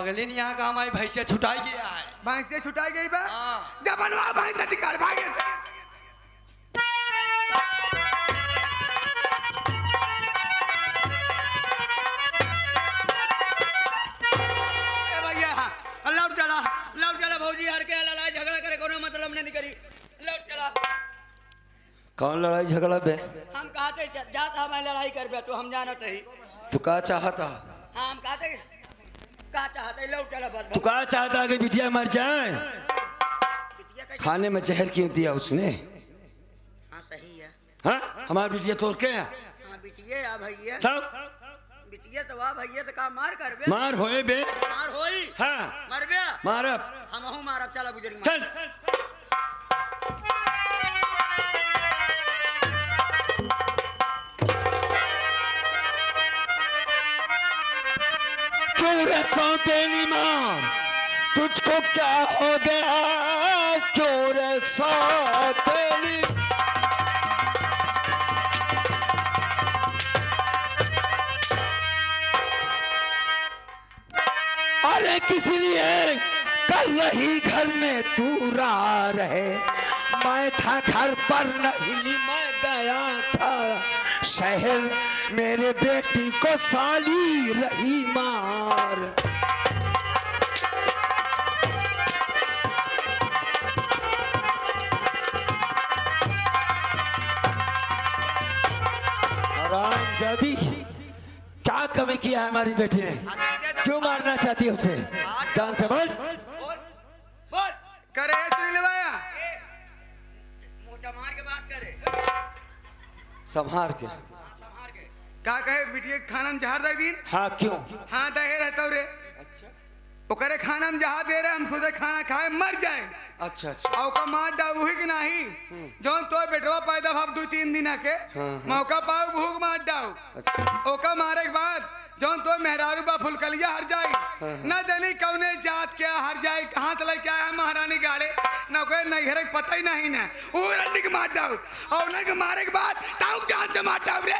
पगलिन यहाँ काम आई भैंसे छुटाई गया है। भैंसे छुटाई गई बा। हाँ। जब बनवा भैंस निकाल भागे से। लौट चला भौजी हर के लड़ाई झगड़ा करे कोनो मतलब नहीं करी। लौट चला। कौन लड़ाई झगड़ा बे? हम कहते जाता मैं लड़ाई कर बे तो हम जानत ही। तू का चाहता? हाँ हम कहते का चाहते लौट चला बस। तू का चाहता कि बिटिया मर जाए? खाने में जहर क्यों दिया उसने? हाँ सही है। हाँ हमारी बिटिया तोड़ के? हाँ बिटिया या भैया बिटिया तो वाह भैया तो का मार कर बे। मार होए बे। मार होई। हाँ मर बे। मारब। हम हूँ मारब। चला बुजुर्ग चल। क्यों रे सौतेली मां तुझको क्या हो गया? क्यों रे सौतेली? अरे किस लिए कर रही घर में तू रा रहे? मैं था घर पर नहीं मैं गया था शहर, मेरे बेटी को साली रही मार। रामजादी क्या कमी किया है हमारी बेटी ने? क्यों मारना चाहती है उसे? जान से बोल। बोल करे श्रीलवाया मोचा मार के बात करे। संभार के। का कहे बिटिया खाना में जहर दे दिन। हाँ क्यों? हाँ दहे रहता रे। अच्छा ओकरे खाना में जहर दे रहे हम सोचे खाना खाए मर जाए। अच्छा अच्छा। और का मार डाल वही कि नहीं जौन तो बेटवा पैदा भाव 2-3 दिन के मौका पाओ भूख मार डाओ। अच्छा। ओका मारे के बाद जौन तो मेहरारू बा फुलकलिया हर जाए न जानी कौने जात के हर जाए कहाँ चला क्या है महारानी गाड़े न कोई नैहर पता ही नहीं ना वो रंडी के मार डाओ और उन्हें के मारे के बाद ताऊ जान से मार डाओ रे।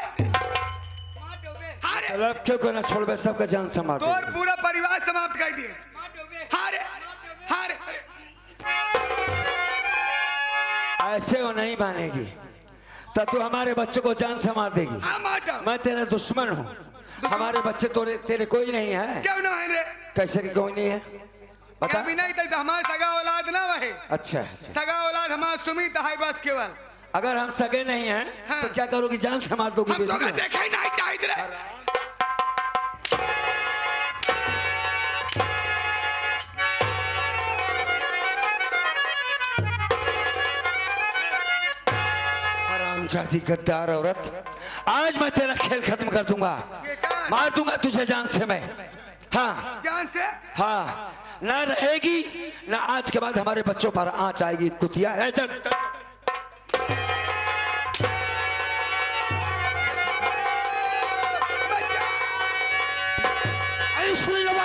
अब क्यों को ना छोड़ बे सबका जान से मार दे। तोर पूरा परिवार समाप्त कर दिए। हारे हारे ऐसे वो नहीं मानेगी तो तू हमारे बच्चे को जान से मार देगी। मैं तेरा दुश्मन हूँ। हमारे बच्चे तेरे कोई नहीं है। क्यों ना है रे? कैसे कि कोई नहीं है बता। अभी नहीं तक हमारे सगा औलाद ना वही। अच्छा अच्छा। सगा औलाद हमारा सुमित है बस केवल। अगर हम सगे नहीं हैं तो क्या करोगी? जान से मार दोगी? हम तो देखा ही नहीं चाहिए रे। हरामजादी गद्दार औरत, आज मैं तेरा खेल खत्म कर दूंगा। मार दूंगा तुझे जान से मैं। हाँ जान से? हाँ ना रहेगी ना आज के बाद हमारे बच्चों पर आंच आएगी। कुतिया है चल।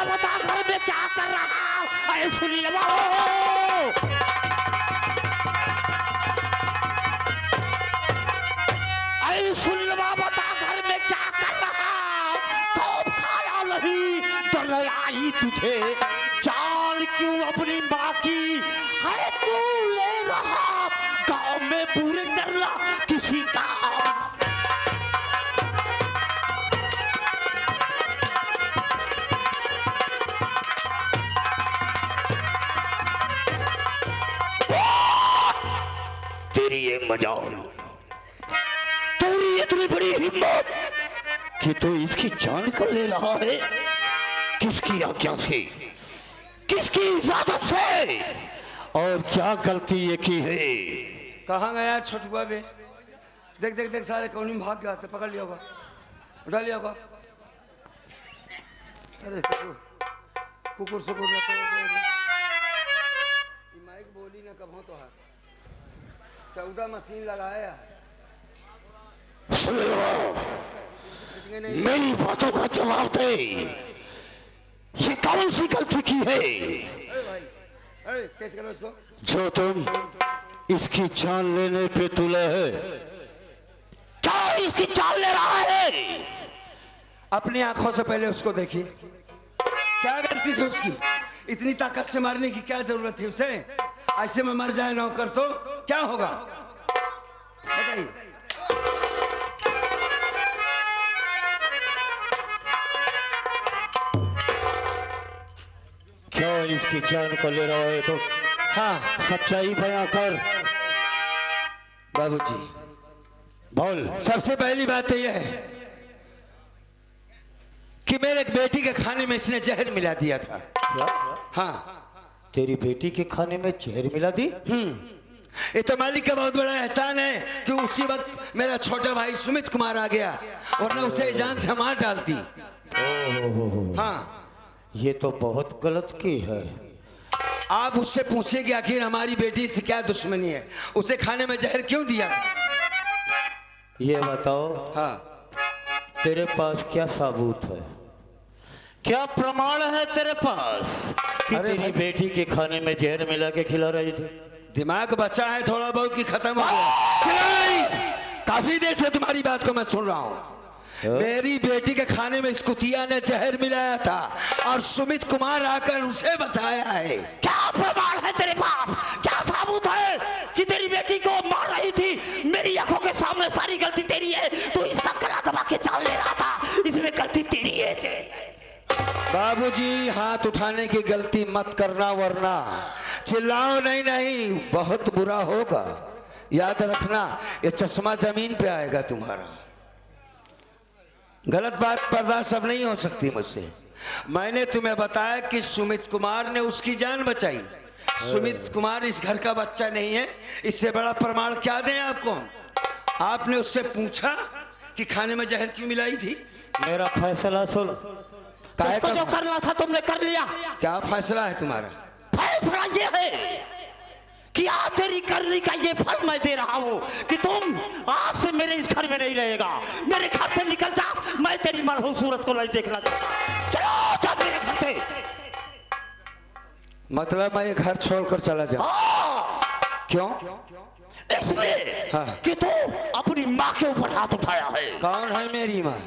बता घर में क्या कर रहा है? सुनी लगा बता घर में क्या कर रहा? कौन खाया नहीं डर आई तुझे? जान क्यों अपनी माँ की है तू ले रहा? गाँव में पूरे डरना किसी का। तेरी ये मजाल, तेरी इतनी बड़ी हिम्मत कि तू इसकी जान कर ले रहा है। किसकी आज्ञा से? किसकी इजाजत से? और क्या गलती ये की है? कहाँ गया छोटुआ बे? देख देख देख सारे कौनी में भाग गया तो पकड़ लिया होगा, उठा लिया होगा। अरे कुकुर सुकुर ना तो माइक बोली ना कब हो तो हाथ 14 मशीन लगाया। मेरी बातों का जवाब दे। ये कौन सी गलती की है? कैसे करो इसको? जो तुम इसकी जान लेने पे तुले है। क्या इसकी जान ले रहा है? अपनी आंखों से पहले उसको देखिए। क्या गलती ताकत है उसकी, इतनी ताकत से मारने की क्या जरूरत है उसे? ऐसे में मर जाए नौकर तो क्या होगा बताइए। क्यों इसकी जान को ले रहा है? तो हाँ सच्चाई बयां कर। बाबूजी, बोल। सबसे पहली बात तो यह है कि मेरे बेटी के खाने में इसने जहर मिला दिया था। क्या? हाँ, तेरी बेटी के खाने में जहर मिला दी? ये तो मालिक का बहुत बड़ा एहसान है कि उसी वक्त मेरा छोटा भाई सुमित कुमार आ गया, वरना उसे जान से मार डालती। हाँ, ये तो बहुत गलत की है। आप उससे पूछिए कि आखिर हमारी बेटी से क्या दुश्मनी है, उसे खाने में जहर क्यों दिया? ये बताओ, हाँ, तेरे पास क्या सबूत है, क्या प्रमाण है तेरे पास कि अरे तेरी भाई, बेटी के खाने में जहर मिला के खिला रही थी? दिमाग बचा है थोड़ा बहुत कि खत्म हो गया? चिल्लाई! काफी देर से तुम्हारी बात को मैं सुन रहा हूँ। मेरी बेटी के खाने में इस कुतिया ने जहर मिलाया था और सुमित कुमार आकर उसे बचाया है। क्या प्रमाण है तेरे पास, क्या सबूत है कि तेरी बेटी को मार रही थी? मेरी आंखों के सामने सारी गलती तेरी है, तू इसका गला दबा के चाल ले रहा था, इसमें गलती तेरी है। बाबूजी, हाथ उठाने की गलती मत करना वरना चिल्लाओ नहीं, नहीं बहुत बुरा होगा। याद रखना, ये चश्मा जमीन पे आएगा तुम्हारा। गलत बात बर्दाश्त सब नहीं हो सकती मुझसे। मैंने तुम्हें बताया कि सुमित कुमार ने उसकी जान बचाई। सुमित कुमार इस घर का बच्चा नहीं है, इससे बड़ा प्रमाण क्या दें आपको? आपने उससे पूछा कि खाने में जहर क्यों मिलाई थी? मेरा फैसला सुन। काहे का जो करना था तुमने कर लिया। क्या फैसला है तुम्हारा? फैसला ये है कि आज तेरी करनी का ये फल मैं दे रहा हूँ कि तुम आज से मेरे इस घर में नहीं रहेगा, मेरे घर से निकल जा। मैं तेरी मनहूस सूरत को नहीं देखना चाहता। चलो जा मेरे घर से। मतलब मैं ये घर छोड़कर चला जाऊं? क्यों? इसलिए हाँ। कि तू अपनी माँ के ऊपर हाथ उठाया है। कौन है मेरी माँ?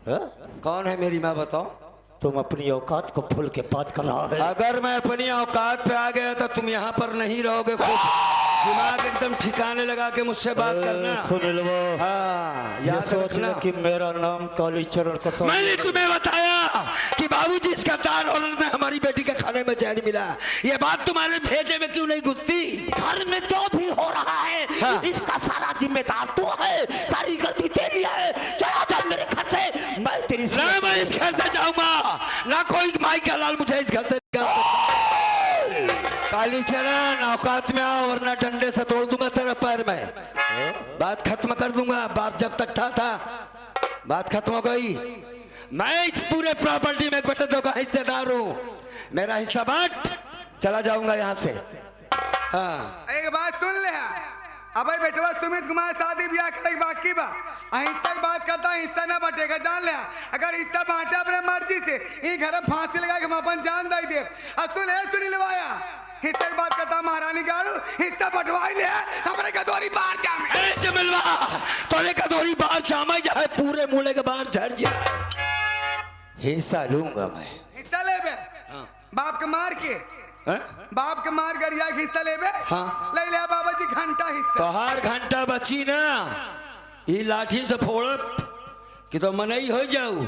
कौन है मेरी माँ बताओ? तुम अपनी औकात को भूल के बात कर रहा है। अगर मैं अपनी औकात पे आ गया तो तुम यहाँ पर नहीं रहोगे। खुद दिमाग एकदम ठिकाने लगा के मुझसे बात करना। सुन लो, हाँ, ये याद सोच रखना लो कि मेरा नाम कालीचरण कसम। मैंने तुम्हें बताया कि बाबूजी इसका दार औरत ने हमारी बेटी के खाने में जहर मिला। ये बात तुम्हारे भेजे में क्यों नहीं घुसती? घर में जो भी हो रहा है, हाँ। इसका सारा जिम्मेदार तू है, सारी गलती तेरी है। चला जा मेरे घर से। मैं तेरी ना मैं इस घर से जाऊंगा, ना कोई माई का लाल मुझे इस घर से निकाल सकता। कालीचरण, औकात में आओ वरना डंडे से तोड़ दूंगा तेरा पैर में। बात खत्म कर दूंगा। बाप जब तक था बात खत्म हो गई। मैं इस पूरे प्रॉपर्टी में एक बटे दो का हिस्सेदार हूँ। मेरा हिस्सा बांट, चला जाऊंगा यहाँ से। हाँ, एक बात सुन ले, अब बेटवा सुमित कुमार शादी ब्याह करे बाकी बा, हिस्सा की बात करता, हिस्सा ना बटेगा, जान ले। अगर हिस्सा बांटे अपने मर्जी से, इन घर में फांसी लगा के हम अपन जान दे दे। सुनी लवाया, हिस्सा की बात करता महारानी गाड़ू, हिस्सा बंटवाई ले, हमारे कदोरी बाहर जामे। जमिलवा, तोरे कदोरी बाहर जामा जाए, पूरे मूले के बाहर झड़ जाए। हिस्सा लूंगा मैं। हिस्सा ले बे, बाप के मार के, बाप के मार गरिया हिस्सा ले बे। हाँ। ले ले बाबा जी घंटा हिस्सा। तोहार घंटा बची ना, ये लाठी से फोड़ब कि तो मनई हो जाऊ।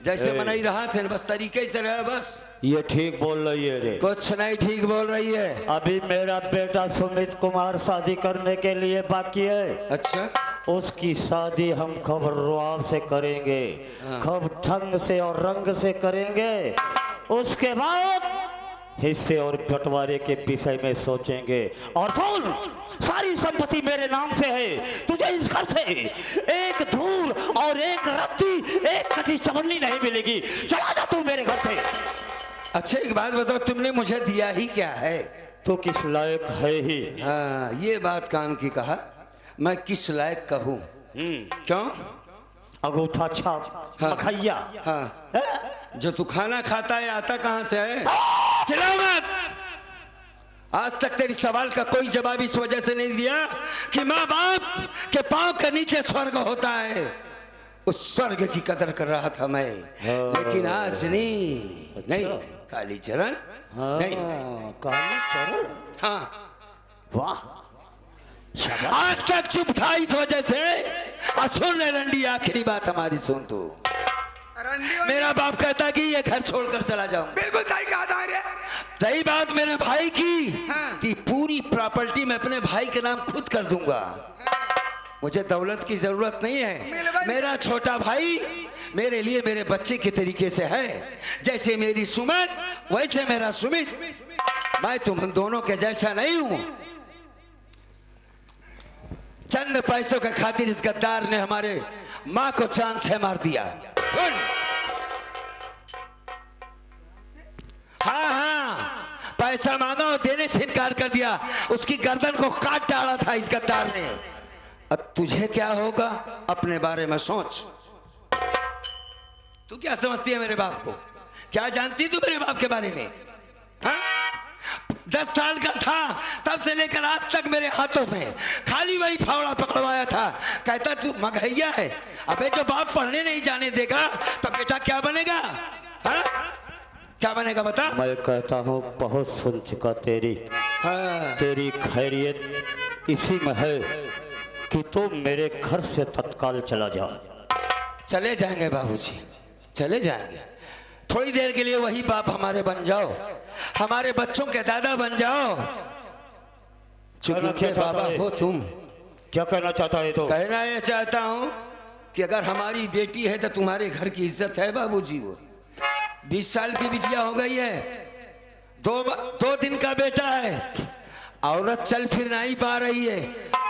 जैसे मनई रहा थे बस तरीके से रहे बस। ये ठीक बोल रही है रे। कुछ नहीं ठीक बोल रही है। अभी मेरा बेटा सुमित कुमार शादी करने के लिए बाकी है। अच्छा, उसकी शादी हम खूब रुआब से करेंगे, खूब ढंग से और रंग से करेंगे। उसके बाद हिस्से और बंटवारे के विषय में सोचेंगे। और सुन, सारी संपत्ति मेरे नाम से है। तुझे इस घर से एक धूल और एक रत्ती, एक कटी चवन्नी नहीं मिलेगी। चला जा तू मेरे घर से। अच्छा एक बात बताओ, तुमने मुझे दिया ही क्या है? तू किस लायक है ही? हाँ, ये बात काम की कहा। मैं किस लायक कहूँ? क्यों? अंगूठा छाप, हाँ। मखैया। हाँ, जो तू खाना खाता है आता कहाँ से है? चलो मत। आज तक तेरी सवाल का कोई जवाब इस वजह से नहीं दिया कि माँ बाप के पांव के नीचे स्वर्ग होता है। उस स्वर्ग की कदर कर रहा था मैं, लेकिन आज नहीं। कालीचरण नहीं, कालीचरण। हाँ वाह, आज तक चुप था इस वजह से। और सुन ले रंडी, आखिरी बात हमारी सुन तू। रंडी मेरा बाप कहता कि ये घर छोड़कर चला जाऊं। बिल्कुल सही कहा था रे। रही बात मेरे भाई की, हाँ। कि पूरी प्रॉपर्टी मैं अपने भाई के नाम खुद कर दूंगा। मुझे दौलत की जरूरत नहीं है। मेरा छोटा भाई मेरे लिए मेरे बच्चे के तरीके से है। जैसे मेरी सुमन वैसे मेरा सुमित। मैं तुम दोनों के जैसा नहीं हूं। चंद पैसों के खातिर इस गद्दार ने हमारे मां को चांद से मार दिया। सुन, हाँ, पैसा मांगा और देने से इनकार कर दिया। उसकी गर्दन को काट डाला था इस गद्दार ने। अब तुझे क्या होगा अपने बारे में सोच। तू क्या समझती है मेरे बाप को? क्या जानती तू मेरे बाप के बारे में? हाँ? 10 साल का था तब से लेकर आज तक मेरे हाथों में खाली वही फावड़ा पकड़वाया था। कहता तू मगहैया है। अबे जो बाप पढ़ने नहीं जाने देगा तो बेटा क्या बनेगा? हाँ? क्या बनेगा बता? मैं कहता हूँ बहुत सुन चुका तेरी। हाँ। तेरी खैरियत इसी में है कि तुम मेरे घर से तत्काल चला जा। चले जाएंगे बाबूजी, चले जाएंगे। थोड़ी देर के लिए वही बाप हमारे बन जाओ, हमारे बच्चों के दादा बन जाओ। चुनके बाबा हो तुम। क्या कहना चाहता है? तो कहना ये चाहता हूँ कि अगर हमारी बेटी है तो तुम्हारे घर की इज्जत है बाबूजी। वो 20 साल की बिटिया हो गई है, दो दिन का बेटा है, औरत चल फिर नहीं पा रही है।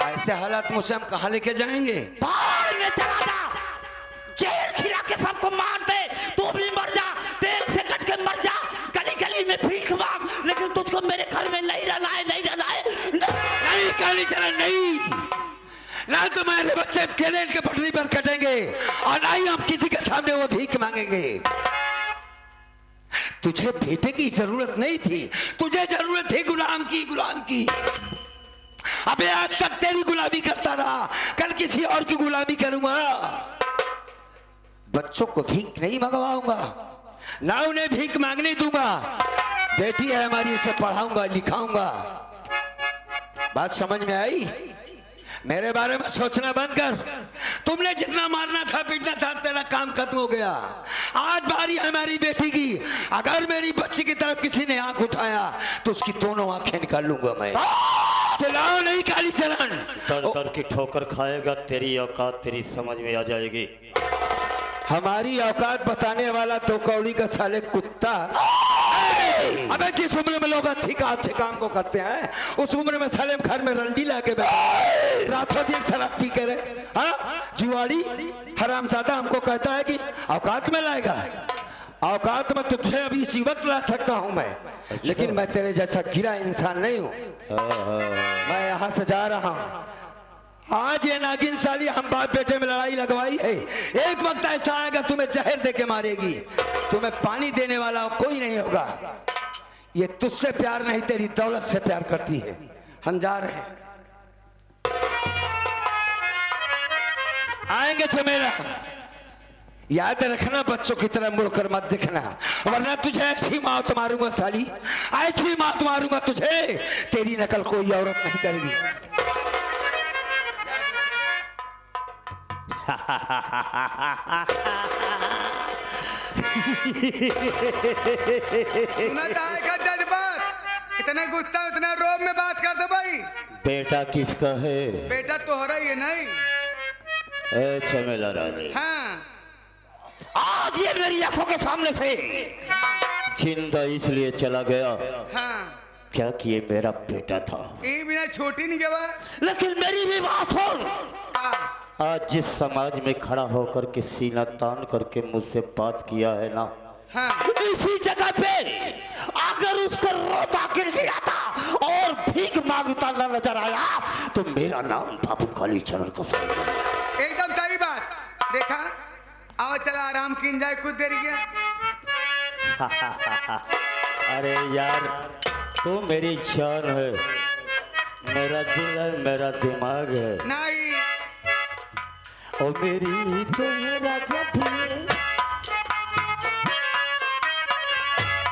ऐसे हालात में उसे हम कहाँ लेके जाएंगे? बाहर में चला जा, जहर खिला के सबको मार दे, तू भी मर जा, तेल से कट के मर जा, गली गली में भीख मांग, लेकिन तुझको मेरे घर में नहीं रहना है, नहीं रहना है। नहीं कालीचरण नहीं, ना तो मेरे बच्चे ट्रेन के पटरी पर कटेंगे और ना ही हम किसी के सामने वो भीख मांगेंगे। तुझे बेटे की जरूरत नहीं थी, तुझे जरूरत थी गुलाम की, गुलाम की। अबे आज तक तेरी गुलामी करता रहा, कल किसी और की गुलामी करूंगा। बच्चों को भीख नहीं मंगवाऊंगा, ना उन्हें भीख मांगने दूंगा। बेटी है हमारी, उसे पढ़ाऊंगा लिखाऊंगा। बात समझ में आई? मेरे बारे में सोचना बंद कर। तुमने जितना मारना था पीटना था तेरा काम खत्म हो गया। आज बारी है मेरी बेटी की। अगर मेरी बच्ची की तरफ किसी ने आंख उठाया तो उसकी दोनों आंखें निकाल लूंगा मैं। चलाओ नहीं कालीचरण। तर तर की ठोकर खाएगा, तेरी औकात तेरी समझ में आ जाएगी। हमारी औकात बताने वाला तो कौड़ी का साले कुत्ता। अबे जिस उम्र में लोग अच्छे काम को करते हैं उस उम्र में साले घर में रंडी लाके बैठे रातों दिन शराब पी के रहे। हाँ, जुआड़ी हरामजादा हमको कहता है कि औकात में लाएगा। औकात में तुझे अभी इसी वक्त ला सकता हूं मैं, लेकिन मैं तेरे जैसा गिरा इंसान नहीं हूं। मैं यहां से जा रहा हूं। आज ये नागिन साली हम बाप बेटे में लड़ाई लगवाई है। एक वक्त ऐसा आएगा तुम्हें जहर दे के मारेगी। तुम्हें पानी देने वाला कोई नहीं होगा। ये तुझसे प्यार नहीं तेरी दौलत से प्यार करती है। हम जा रहे हैं। आएंगे चमेला, याद रखना बच्चों की तरह मुड़कर मत दिखना, वरना तुझे ऐसी मौत मारूंगा साली, ऐसी मौत मारूंगा तुझे, तेरी नकल कोई औरत नहीं करेगी। जज्बात इतना गुस्सा इतना रोब में बात कर दो भाई। बेटा किसका है? बेटा तोहरा ही है नहीं? ए चमेला रानी, हाँ। आज ये मेरी आंखों के सामने से जिंदा इसलिए चला गया हाँ। क्या कि ये मेरा बेटा था। ये बिना छोटी नहीं गवा। लेकिन मेरी भी बात सुन। आज जिस समाज में खड़ा होकर के सीना तान करके मुझसे बात किया है ना, हाँ। इसी जगह पे अगर उसको रोता गिर गया था और भीख मांगता न नजर आया तो मेरा नाम बाबू कालीचरण को एकदम सही बात। देखा, आओ चला आराम की जाए कुछ देर गया। अरे यार, तू मेरी जान है, मेरा दिल है, मेरा दिमाग है। नहीं। ओ मेरी जो राजा भी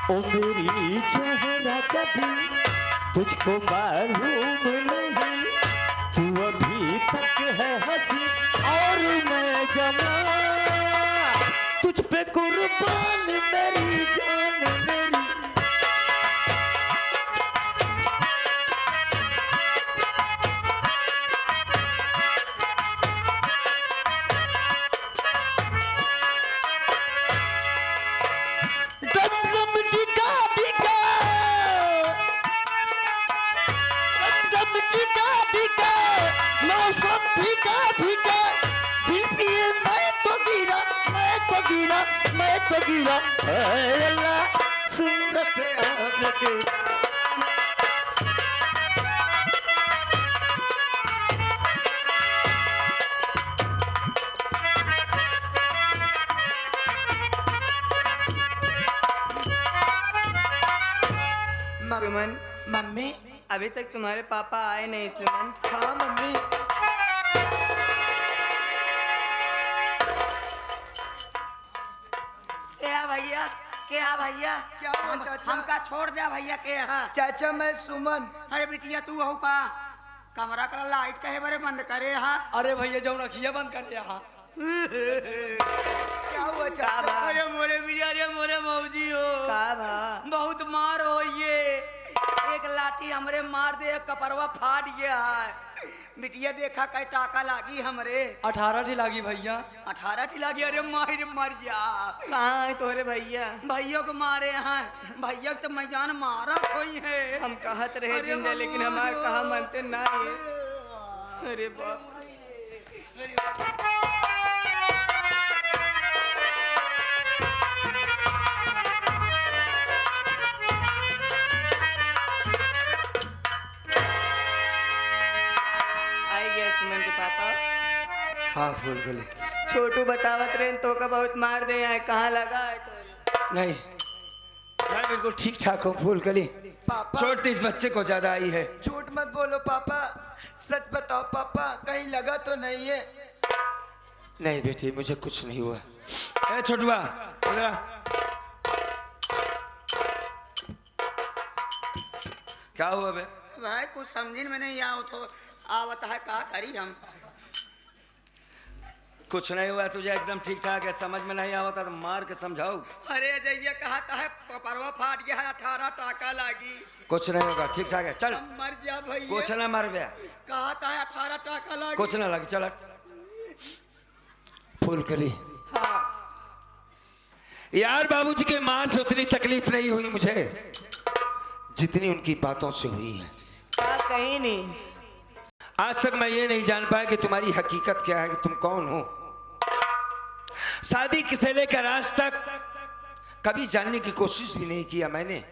ओ मेरी चेहरा जब तुझको मालूम नहीं, तू अभी तक है हंसी और मैं जमा, तुझ पे कुर्बान मेरी जान मेरी। दम दम टिका टिका, दम दम टिका टिका, मौसम फीका फीका, दिल पिए मैं तो गिरा, मैं तो गिरा, मैं तो गिरा। ऐ अल्लाह सूरत आपके। सुमन, मम्मी। अभी तक तुम्हारे पापा आए नहीं सुमन। हाँ मम्मी। क्या भैया, क्या भैया, क्या हुआ चाचा? हमका छोड़ दिया भैया के यहाँ। चाचा मैं सुमन। अरे बिटिया तू हो पा कमरा कर लाइट कहे बरे बंद करे यहाँ। अरे भैया जाओ रखिए बंद कर यहाँ। क्या हुआ चाचा? अरे मोरे बिटिया, अरे मोरे मौजी हो। का भा बहुत मार हो ये, एक लाठी हमरे मार दे, कपरवा फाट गया है। बिटिया देखा कई टाका लागी हमरे। 18 टी लागी भैया। 18 टी लागी। अरे मार मर जा। कहाँ है तोहरे भैया? भैया को मारे हैं, भैया तो मैं जान मारा थोई है। हम कहत रहे अरे जिंदा, लेकिन हमार बाबा। कहा मानते ना ये। अरे बाप, आई गया सुमन के पापा। हाँ फूल गली। छोटू बतावत रहे तो का बहुत मार दे आए, कहाँ लगा है तो? नहीं, मैं बिल्कुल ठीक ठाक हूँ फूल गली। पापा चोट तो इस बच्चे को ज्यादा आई है। झूठ मत बोलो पापा, सच बताओ पापा, कहीं लगा तो नहीं है? नहीं बेटी, मुझे कुछ नहीं हुआ। ए छोटुआ इधर आ। क्या हुआ बे? भाई कुछ समझिन में नहीं आओ तो आवत है, का करी हम। कुछ नहीं हुआ, तुझे एकदम ठीक ठाक है। समझ में नहीं आवता तो मार के समझाओ। अरे जैया कहा है परवा फाट गया है, 18 टाका लागी। कुछ नहीं होगा, ठीक ठाक है। चल, हम मर जा भैया। कुछ ना मर गया, कहा है 18 टाका लागी। कुछ ना लगे। चल फूल कली। हाँ यार बाबूजी के मार से उतनी तकलीफ नहीं हुई मुझे जितनी उनकी बातों से हुई है। का कहीं नहीं। आज तक मैं ये नहीं जान पाया कि तुम्हारी हकीकत क्या है, कि तुम कौन हो। शादी किसे लेकर आज तक कभी जानने की कोशिश भी नहीं किया मैंने।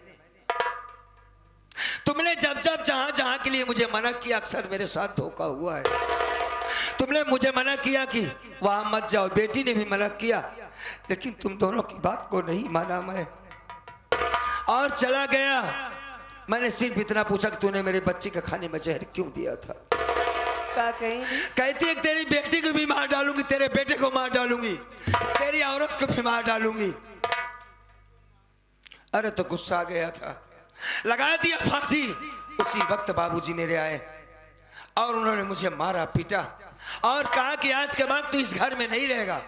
तुमने जब जब जहां जहां के लिए मुझे मना किया, अक्सर मेरे साथ धोखा हुआ है। तुमने मुझे मना किया कि वहां मत जाओ, बेटी ने भी मना किया, लेकिन तुम दोनों की बात को नहीं माना मैं, और चला गया। मैंने सिर्फ इतना पूछा कि तूने मेरे बच्चे के खाने में जहर क्यों दिया था। का कहीं नहीं। कहती है कि तेरी बेटी को भी मार डालूंगी, तेरे बेटे को मार डालूंगी, तेरी औरत को भी मार डालूंगी। अरे तो गुस्सा आ गया था, लगा दिया फांसी। उसी वक्त बाबूजी मेरे आए और उन्होंने मुझे मारा पीटा और कहा कि आज के बाद तू इस घर में नहीं रहेगा,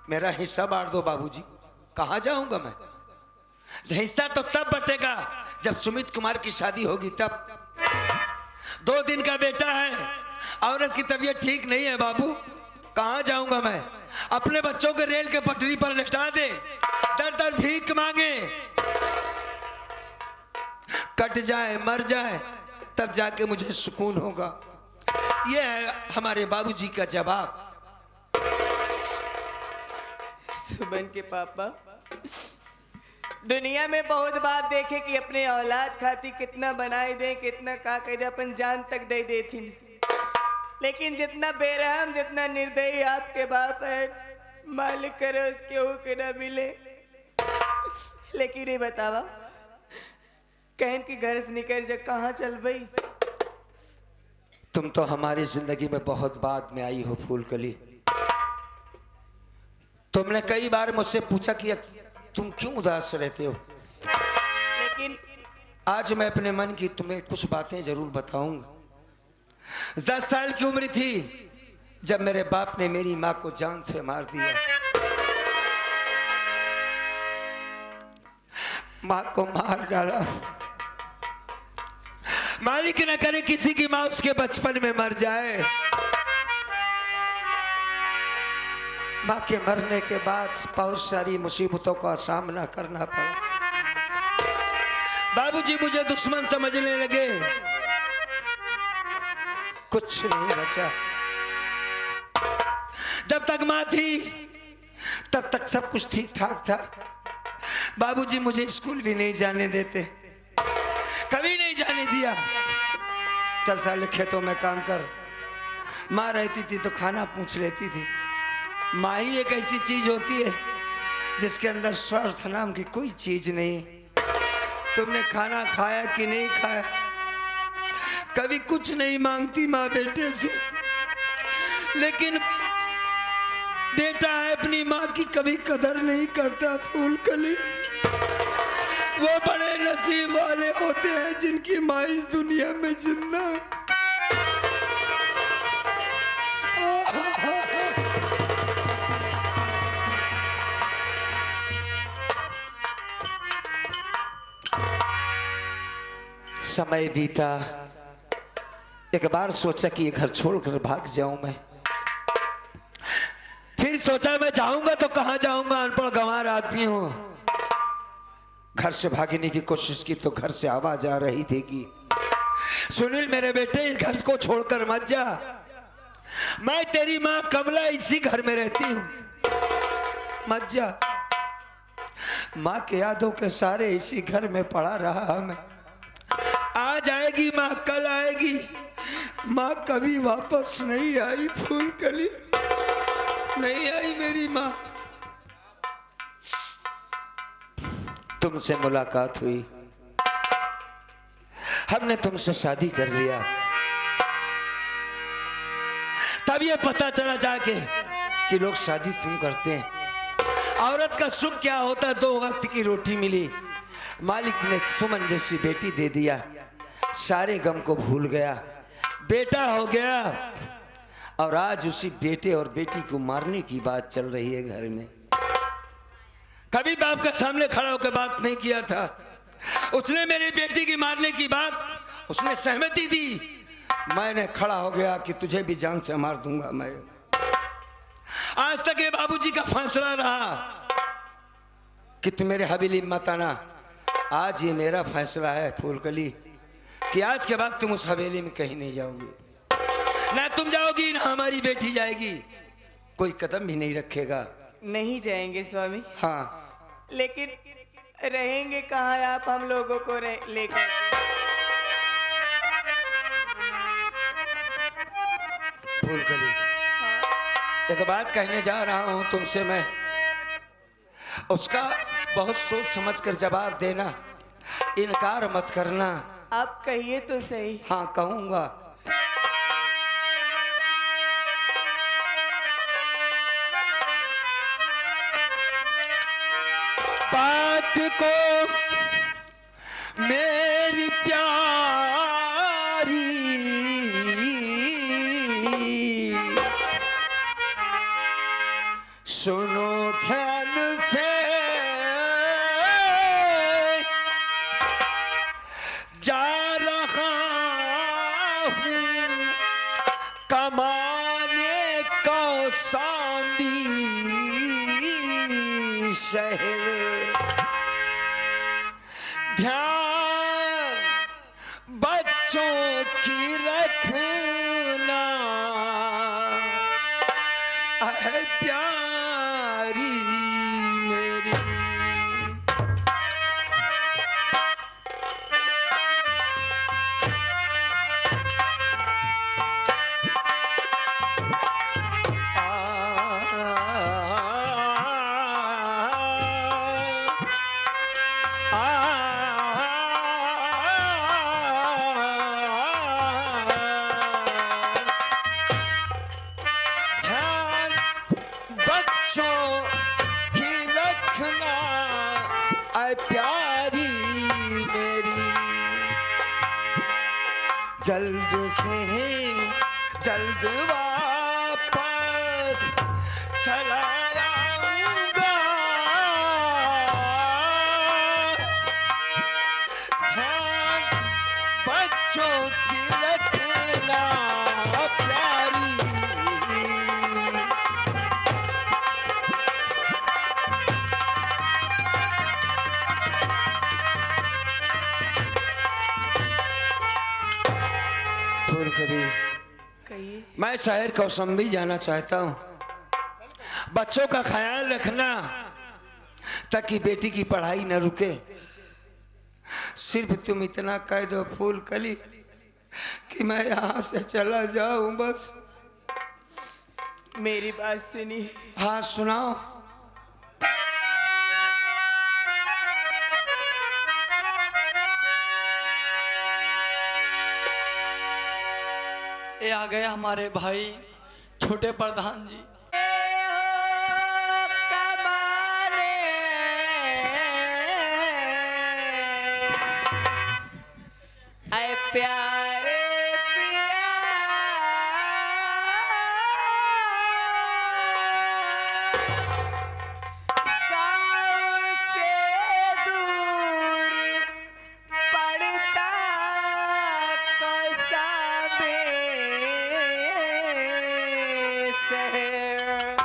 मेरा हिस्सा बांट दो। बाबूजी, कहाँ जाऊंगा मैं? हिस्सा तो तब बटेगा जब सुमित कुमार की शादी होगी, तब। 2 दिन का बेटा है, औरत की तबीयत ठीक नहीं है बाबू, कहाँ जाऊंगा मैं? अपने बच्चों को रेल के पटरी पर लिटा दे, दर दर भीख मांगे, कट जाए मर जाए, तब जाके मुझे सुकून होगा। यह है हमारे बाबूजी का जवाब। सुमन के पापा, दुनिया में बहुत बाप देखे कि अपने औलाद खाती कितना बनाई दे, कितना का कह दे, अपन जान तक दे देती, लेकिन जितना बेरहम, जितना निर्दयी आपके बाप है, मालिक करे उसके हो के ना मिले। लेकिन ये बतावा, कहन की घर से निकल जा, कहाँ चल भाई? तुम तो हमारी जिंदगी में बहुत बाद में आई हो फूलकली। तुमने कई बार मुझसे पूछा कि तुम क्यों उदास रहते हो, लेकिन आज मैं अपने मन की तुम्हें कुछ बातें जरूर बताऊंगा। 10 साल की उम्र थी जब मेरे बाप ने मेरी माँ को जान से मार दिया। माँ को मार डाला। मालिक न करे किसी की माँ उसके बचपन में मर जाए। माँ के मरने के बाद बहुत सारी मुसीबतों का सामना करना पड़ा। बाबूजी मुझे दुश्मन समझने लगे। कुछ नहीं बचा। जब तक माँ थी तब तक सब कुछ ठीक ठाक था। बाबूजी मुझे स्कूल भी नहीं जाने देते, कभी नहीं जाने दिया। चल साले खेतों में काम कर। माँ रहती थी तो खाना पूछ लेती थी। माँ ही एक ऐसी चीज होती है जिसके अंदर स्वार्थ नाम की कोई चीज नहीं। तुमने खाना खाया कि नहीं खाया, कभी कुछ नहीं मांगती माँ बेटे से, लेकिन बेटा है अपनी माँ की कभी कदर नहीं करता। फूलकली, वो बड़े नसीब वाले होते हैं जिनकी माँ इस दुनिया में जिंदा है। समय बीता। एक बार सोचा कि ये घर छोड़कर भाग जाऊं मैं। फिर सोचा मैं जाऊंगा तो कहां जाऊंगा, अनपढ़ गंवार आदमी हूं। घर से भागने की कोशिश की तो घर से आवाज आ रही थी कि सुनील मेरे बेटे इस घर को छोड़कर मत जा। मैं तेरी माँ कमला इसी घर में रहती हूं, मत जा। माँ के यादों के सारे इसी घर में पड़ा रहा मैं। आज आएगी माँ, कल आएगी माँ, कभी वापस नहीं आई। फूलकली नहीं आई मेरी माँ। तुमसे मुलाकात हुई, हमने तुमसे शादी कर लिया। तब ये पता चला जाके कि लोग शादी क्यों करते हैं। औरत का सुख क्या होता है, 2 वक्त की रोटी मिली। मालिक ने सुमन जैसी बेटी दे दिया, सारे गम को भूल गया, बेटा हो गया। और आज उसी बेटे और बेटी को मारने की बात चल रही है घर में। कभी बाप के सामने खड़ा होकर बात नहीं किया था। उसने मेरी बेटी की मारने की बात उसने सहमति दी। मैंने खड़ा हो गया कि तुझे भी जान से मार दूंगा मैं। आज तक ये बाबूजी का फैसला रहा कि तू मेरे हवेली मत आना। आज ये मेरा फैसला है फूलकली कि आज के बाद तुम उस हवेली में कहीं नहीं जाओगी। ना तुम जाओगी ना हमारी बेटी जाएगी। कोई कदम भी नहीं रखेगा। नहीं जाएंगे स्वामी। हाँ, लेकिन रहेंगे कहाँ आप हम लोगों को लेकर? फूलकली, एक बात कहने जा रहा हूं तुमसे मैं, उसका बहुत सोच समझकर जवाब देना, इनकार मत करना। आप कहिए तो सही। हाँ कहूंगा। बात को मेरी प्यारी सुनो ध्यान से, जा रहा हूँ कमाने कौशाम्बी शहर। ध्यान बच्चों की रखना है प्यारी मेरी। जल्द से जल्द वापस चला आऊंगा। ध्यान बच्चों की रखना प्यारी। फूलकली, कहिए। मैं शहर कौशंबी जाना चाहता हूँ। बच्चों का ख्याल रखना ताकि बेटी की पढ़ाई न रुके। सिर्फ तुम इतना कह दो फूलकली कि मैं यहाँ से चला जाऊं बस। मेरी बात सुनी। हाँ सुनाओ। ये आ गए हमारे भाई छोटे प्रधान जी। प्यारे पिया गाँव से दूर पड़ता कौसाबे शहर।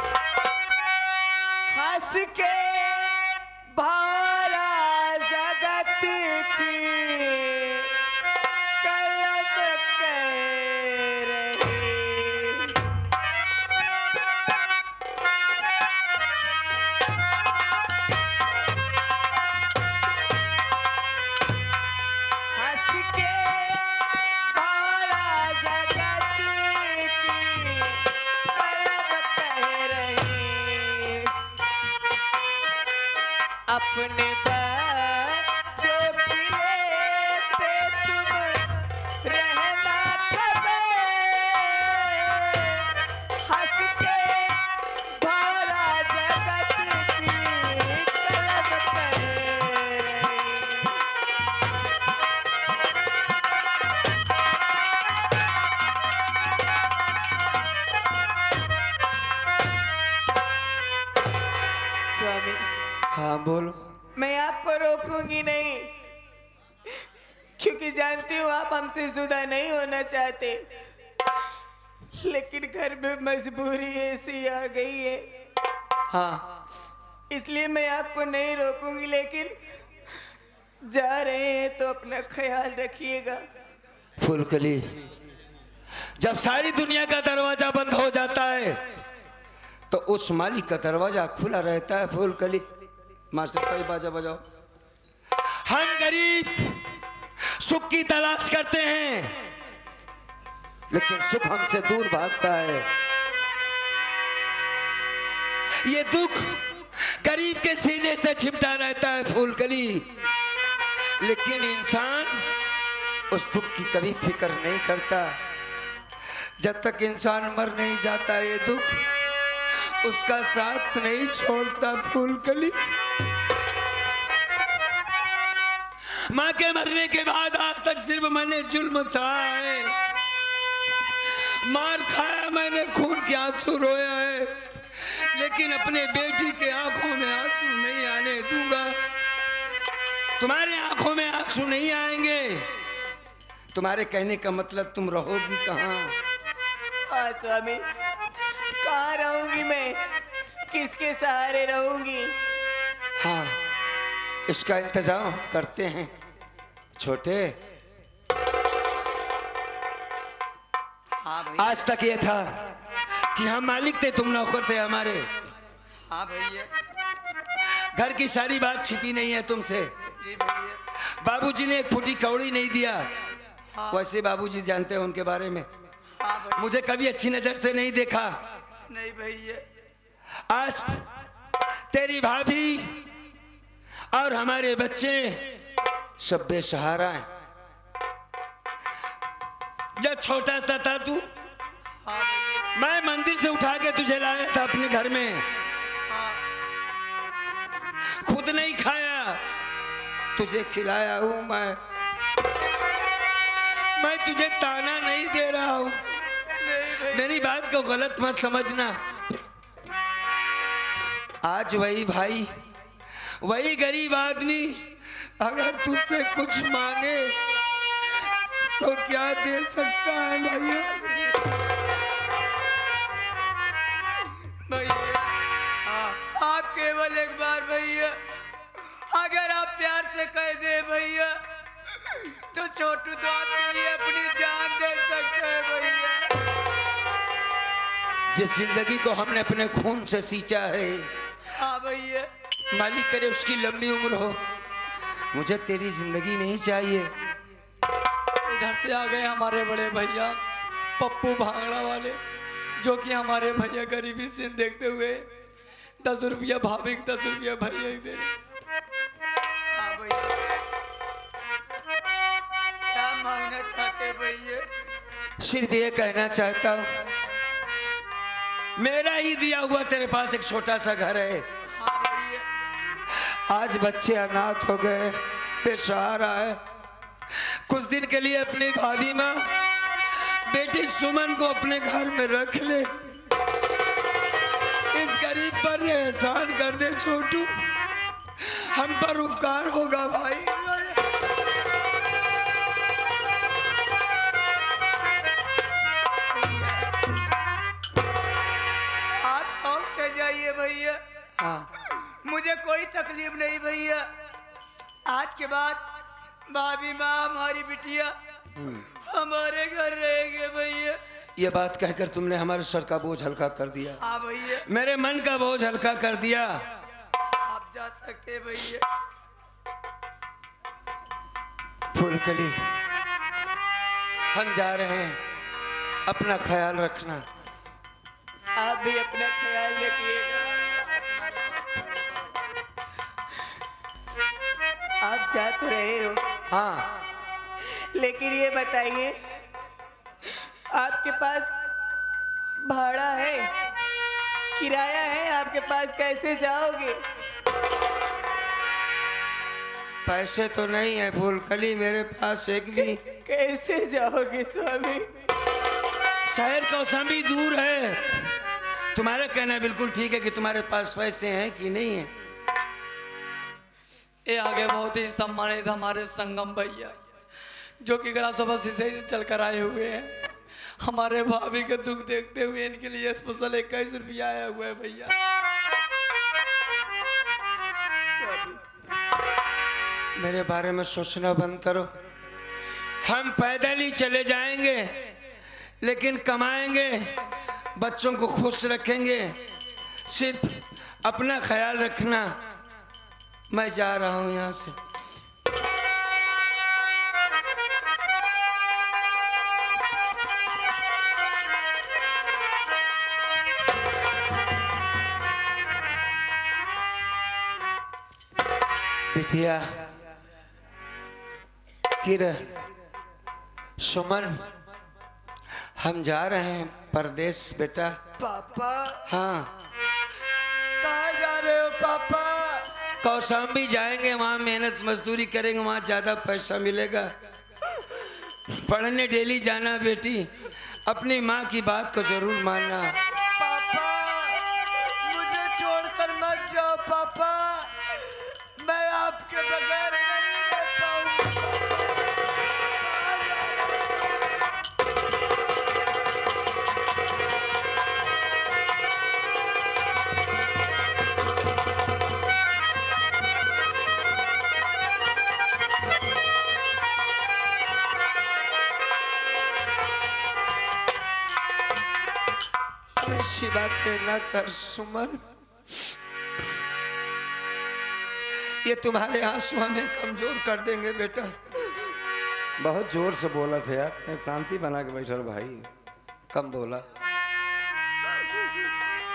हंस के भरा जगत की अपने बच्चों के लेते तुम रहना कबे। हंस के भरा जगत की कलब कर रही। स्वामी, हाँ बोलो। मैं आपको रोकूंगी नहीं, क्योंकि जानती हूँ आप हमसे जुदा नहीं होना चाहते, लेकिन घर में मजबूरी ऐसी आ गई है। हाँ इसलिए मैं आपको नहीं रोकूंगी, लेकिन जा रहे हैं तो अपना ख्याल रखिएगा। फूलकली, जब सारी दुनिया का दरवाजा बंद हो जाता है तो उस मालिक का दरवाजा खुला रहता है। फूलकली, मास्टर कोई बाजा बजाओ। हम गरीब सुख की तलाश करते हैं, लेकिन सुख हमसे दूर भागता है। ये दुख गरीब के सीने से चिपटा रहता है फूलकली, लेकिन इंसान उस दुख की कभी फिक्र नहीं करता। जब तक इंसान मर नहीं जाता ये दुख उसका साथ नहीं छोड़ता। फूलकली, माँ के मरने के बाद आज तक सिर्फ मैंने जुल्म सहा है, मार खाया मैंने, खून के आंसू रोया है, लेकिन अपने बेटी के आंखों में आंसू नहीं आने दूंगा। तुम्हारे आंखों में आंसू नहीं आएंगे। तुम्हारे कहने का मतलब तुम रहोगी कहाँ? हाँ स्वामी, कहाँ रहूंगी मैं, किसके सहारे रहूंगी? हाँ, इसका इंतजाम करते हैं। छोटे, हाँ भैया। आज तक ये था कि हम मालिक थे, तुम नौकर थे हमारे। हाँ भैया। घर की सारी बात छिपी नहीं है तुमसे। जी भैया। बाबूजी ने एक फुटी कौड़ी नहीं दिया। हाँ। वैसे बाबूजी जानते हो उनके बारे में। हाँ भैया। मुझे कभी अच्छी नजर से नहीं देखा। नहीं भैया। आज तेरी भाभी और हमारे बच्चे सब बेसहारा हैं। जब छोटा सा था तू, हाँ भैया। मैं मंदिर से उठा के तुझे लाया था अपने घर में। हाँ। खुद नहीं खाया, तुझे खिलाया हूं मैं। मैं तुझे ताना नहीं दे रहा हूँ, मेरी बात को गलत मत समझना। आज वही भाई, वही गरीब आदमी अगर तुझसे कुछ मांगे तो क्या दे सकता है भैया? भैया आप केवल एक बार भैया अगर आप प्यार से कह दे भैया तो छोटू तो आपके लिए अपनी जान दे सकते हैं भैया। जिस जिंदगी को हमने अपने खून से सींचा है, हाँ भैया, मालिक करे उसकी लंबी उम्र हो। मुझे तेरी जिंदगी नहीं चाहिए। इधर से आ गए हमारे बड़े भैया पप्पू भांगड़ा वाले, जो कि हमारे भैया गरीबी से देखते हुए 10 रुपया भाभी को 10 रुपया भैया को दे रहे। हाँ भैया, क्या मांगना चाहते भैया? सिर्फ ये कहना चाहता हूँ, मेरा ही दिया हुआ तेरे पास एक छोटा सा घर है। हाँ भैया, आज बच्चे अनाथ हो गए, बेसहारा है। कुछ दिन के लिए अपनी भाभी माँ बेटी सुमन को अपने घर में रख ले। इस गरीब पर एहसान कर दे छोटू, हम पर उपकार होगा भाई। आप शौक से जाइए भैया, हाँ, मुझे कोई तकलीफ नहीं भैया। आज के बाद भाभी माँ हमारी बिटिया हमारे घर रहेंगे भैया। ये बात कहकर तुमने हमारे सर का बोझ हल्का कर दिया, हाँ भैया, मेरे मन का बोझ हल्का कर दिया। आप जा सकते भैया। फूलकली, हम जा रहे हैं, अपना ख्याल रखना। आप भी अपना ख्याल रखिएगा। आप जा तो रहे हो, हाँ, लेकिन ये बताइए आपके पास भाड़ा है, किराया है आपके पास, कैसे जाओगे? पैसे तो नहीं है फूलकली मेरे पास एक भी। कैसे जाओगे स्वामी? शहर कौशाम्बी दूर है। तुम्हारा कहना बिल्कुल ठीक है कि तुम्हारे पास पैसे हैं कि नहीं है। ये आगे बहुत ही सम्मानित हमारे संगम भैया, जो कि ग्राम सभा से चल कर आए हुए हैं। हमारे भाभी का दुख देखते हुए इनके लिए स्पेशल 21 रुपया आया हुआ है भैया। मेरे बारे में सोचना बंद करो। हम पैदल ही चले जाएंगे, लेकिन कमाएंगे, बच्चों को खुश रखेंगे। सिर्फ अपना ख्याल रखना। मैं जा रहा हूं यहाँ से। बिटिया, किरण, सुमन, हम जा रहे हैं परदेश बेटा। पापा हाँ, कहाँ जा रहे हो पापा? कौशाम्बी जाएंगे, वहाँ मेहनत मजदूरी करेंगे, वहाँ ज्यादा पैसा मिलेगा। पढ़ने डेली जाना बेटी, अपनी माँ की बात को जरूर मानना। पापा मुझे छोड़कर मत जाओ पापा, मैं आपके बगैर नहीं रह पाऊंगा। ऐसी बातें न कर सुमन, ये तुम्हारे आंसू हमें कमजोर कर देंगे बेटा। बहुत जोर से बोला था यार, मैं शांति बना के बैठा भाई, कम बोला।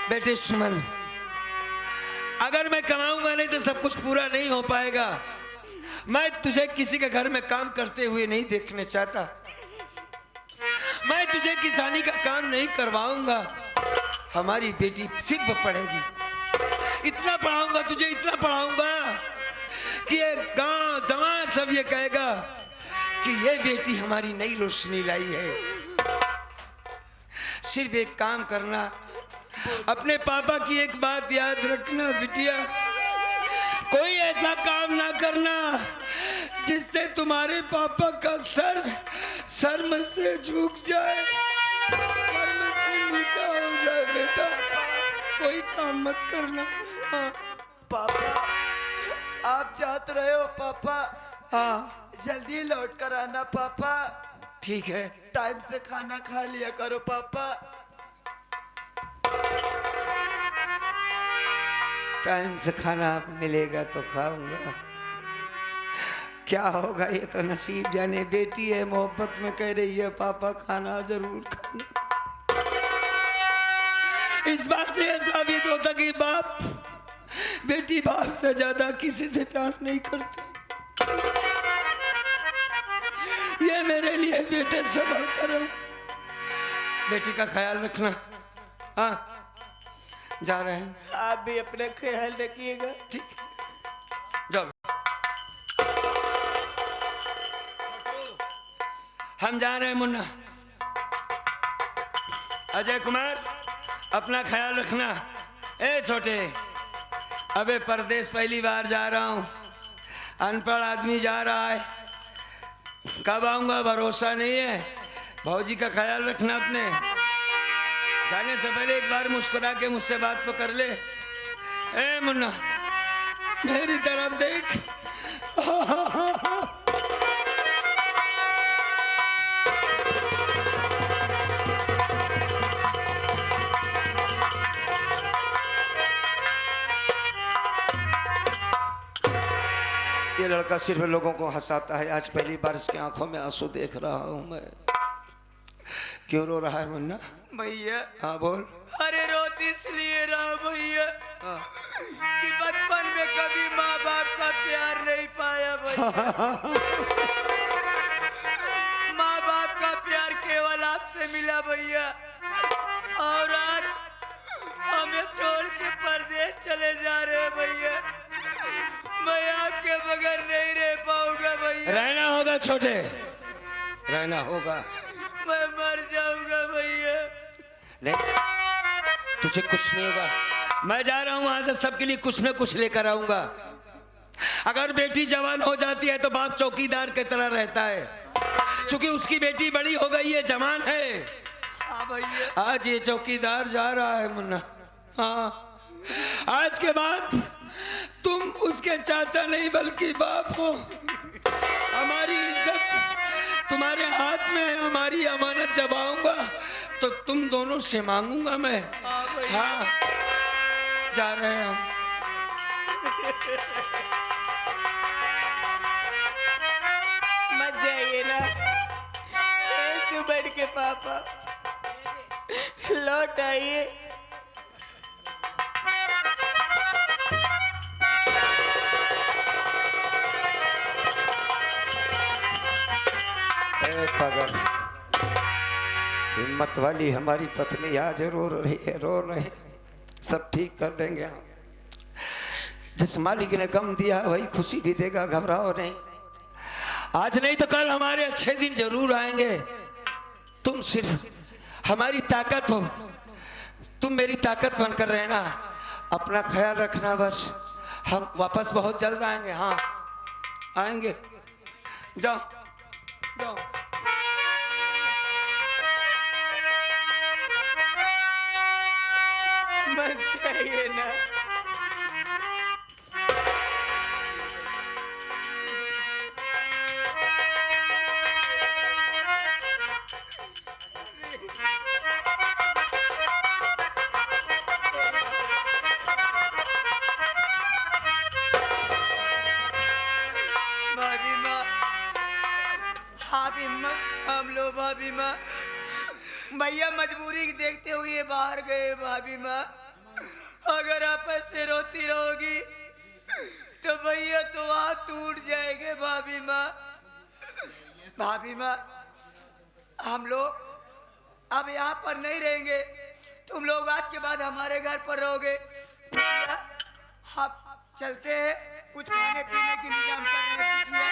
बेटे सुमन, अगर मैं कमाऊंगा नहीं तो सब कुछ पूरा नहीं हो पाएगा। मैं तुझे किसी के घर में काम करते हुए नहीं देखने चाहता। मैं तुझे किसानी का काम नहीं करवाऊंगा। हमारी बेटी सिर्फ पढ़ेगी। इतना पढ़ाऊंगा तुझे, इतना पढ़ाऊंगा कि ये गांव जमात सब ये कहेगा कि ये बेटी हमारी नई रोशनी लाई है। सिर्फ एक काम करना, अपने पापा की एक बात याद रखना बिटिया, कोई ऐसा काम ना करना जिससे तुम्हारे पापा का सर शर्म से झुक जाए, शर्म से नीचा हो जाए। बेटा कोई काम मत करना। हाँ पापा आप जात रहे हो पापा, हाँ जल्दी लौट कर आना पापा। ठीक है, टाइम से खाना खा लिया करो पापा। टाइम से खाना मिलेगा तो खाऊंगा, क्या होगा ये तो नसीब जाने। बेटी है, मोहब्बत में कह रही है पापा खाना जरूर खाना। इस बात से साबित होता कि बाप बेटी बाप से ज्यादा किसी से प्यार नहीं करती। ये मेरे लिए बेटे से बढ़कर है। बेटी का ख्याल रखना। हाँ जा रहे हैं, आप भी अपना ख्याल रखिएगा। ठीक जाओ। हम जा रहे हैं मुन्ना। अजय कुमार अपना ख्याल रखना। ए छोटे, अबे परदेश पहली बार जा रहा हूँ, अनपढ़ आदमी जा रहा है, कब आऊँगा भरोसा नहीं है। भौजी का ख्याल रखना अपने। जाने से पहले एक बार मुस्कुरा के मुझसे बात तो कर ले। ए मुन्ना मेरी तरफ देख। ये लड़का सिर्फ लोगों को हंसाता है, आज पहली बार इसकी आंखों में आंसू देख रहा हूं मैं। क्यों रो रहा है मुन्ना? भैया हाँ बोल। अरे रोती इसलिए रहा भैया कि बचपन में कभी माँ बाप का प्यार नहीं पाया भैया। माँ बाप का प्यार केवल आपसे मिला भैया, और आज हमें छोड़ के परदेश चले जा रहे हैं भैया। मैं आपके बगैर नहीं रह पाऊंगा भैया। रहना होगा छोटे, रहना होगा। मैं मर जाऊंगा भैया। नहीं तुझे कुछ नहीं होगा, मैं जा रहा हूं वहां से सबके लिए कुछ न कुछ लेकर आऊंगा। अगर बेटी जवान हो जाती है तो बाप चौकीदार की तरह रहता है, क्योंकि उसकी बेटी बड़ी हो गई है, जवान है। हाँ भैया। आज ये चौकीदार जा रहा है मुन्ना। हाँ आज के बाद तुम उसके चाचा नहीं बल्कि बाप हो। हमारी इज्जत तुम्हारे हाथ में है, हमारी अमानत जब आऊंगा तो तुम दोनों से मांगूंगा मैं। हाँ जा रहे हैं हम। मत जाइए ना सुबह के पापा, लौट आइए। पगल हिम्मत वाली हमारी पत्नी आज रो रही है, रो रही, सब ठीक कर देंगे हम। जिस मालिक ने गम दिया वही खुशी भी देगा, घबराओ नहीं। आज नहीं तो कल हमारे अच्छे दिन जरूर आएंगे। तुम सिर्फ हमारी ताकत हो, तुम मेरी ताकत बनकर रहना, अपना ख्याल रखना बस। हम वापस बहुत जल्द आएंगे। हाँ आएंगे। जाओ जाओ। मत जाइए ना। भाभी माँ, आप हिम्मत थाम लो भाभी माँ। भैया मजबूरी देखते हुए बाहर गए भाभी माँ। अगर आप ऐसे रोती रहोगी तो भैया तो हाथ टूट जाएंगे भाभी माँ। भाभी माँ, हम लोग अब यहाँ पर नहीं रहेंगे, तुम लोग आज के बाद हमारे घर पर रहोगे। हम चलते हैं, कुछ खाने पीने की इंतजाम कर रहे हैं।